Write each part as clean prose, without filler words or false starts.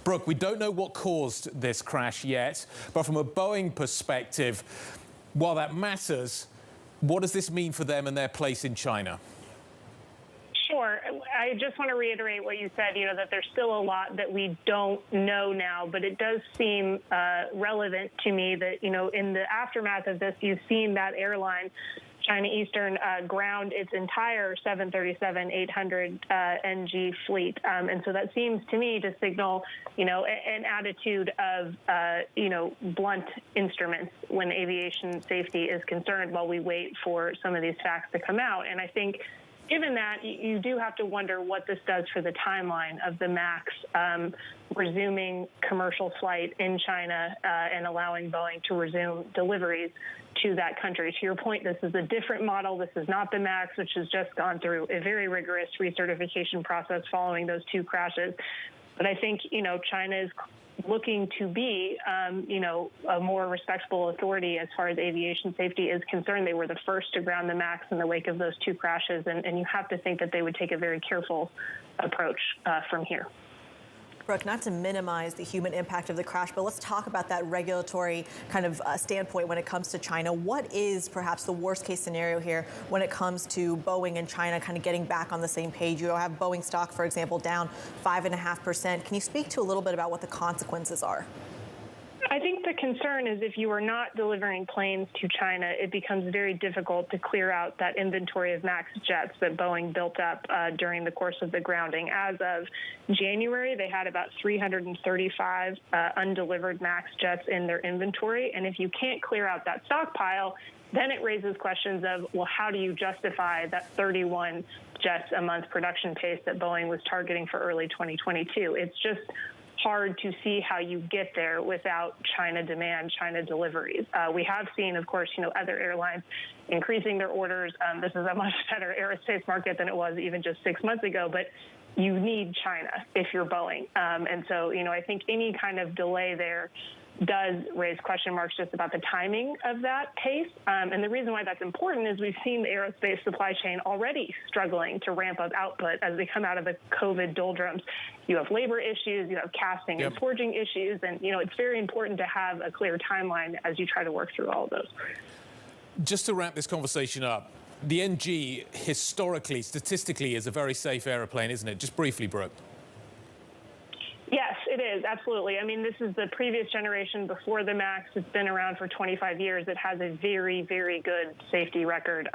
Brooke, we don't know what caused this crash yet, but from a Boeing perspective, while that matters, what does this mean for them and their place in China? Sure. I just want to reiterate what you said, that there's still a lot that we don't know now, but it does seem relevant to me that, in the aftermath of this, you've seen that airline, China Eastern, ground its entire 737-800 NG fleet. And so that seems to me to signal, an attitude of, blunt instruments when aviation safety is concerned while we wait for some of these facts to come out. And I think given that, you do have to wonder what this does for the timeline of the MAX resuming commercial flight in China and allowing Boeing to resume deliveries to that country. To your point, this is a different model. This is not the MAX, which has just gone through a very rigorous recertification process following those two crashes. But I think, China is looking to be, a more respectable authority as far as aviation safety is concerned. They were the first to ground the MAX in the wake of those two crashes, and you have to think that they would take a very careful approach from here. Brooke, not to minimize the human impact of the crash, but let's talk about that regulatory kind of standpoint when it comes to China. What is perhaps the worst case scenario here when it comes to Boeing and China kind of getting back on the same page? You have Boeing stock, for example, down 5.5%. Can you speak to a little bit about what the consequences are? I think the concern is if you are not delivering planes to China, it becomes very difficult to clear out that inventory of MAX jets that Boeing built up during the course of the grounding. As of January, they had about 335 undelivered MAX jets in their inventory. And if you can't clear out that stockpile, then it raises questions of, well, how do you justify that 31 jets a month production pace that Boeing was targeting for early 2022? It's just hard to see how you get there without China demand, China deliveries. We have seen, of course, other airlines increasing their orders. This is a much better aerospace market than it was even just 6 months ago, but you need China if you're Boeing. And so, I think any kind of delay there does raise question marks just about the timing of that pace. And the reason why that's important is we've seen the aerospace supply chain already struggling to ramp up output as they come out of the COVID doldrums. You have labor issues, you have casting and forging issues, and, it's very important to have a clear timeline as you try to work through all of those. Just to wrap this conversation up, the NG historically, statistically, is a very safe airplane, isn't it? Just briefly, Brooke. Yes, it is. Absolutely. I mean, this is the previous generation before the MAX. It's been around for 25 years. It has a very, very good safety record.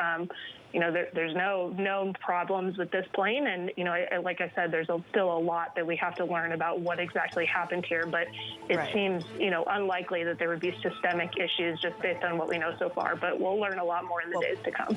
There's no known problems with this plane. And, like I said, there's still a lot that we have to learn about what exactly happened here. But it seems, unlikely that there would be systemic issues just based on what we know so far. But we'll learn a lot more in the days to come.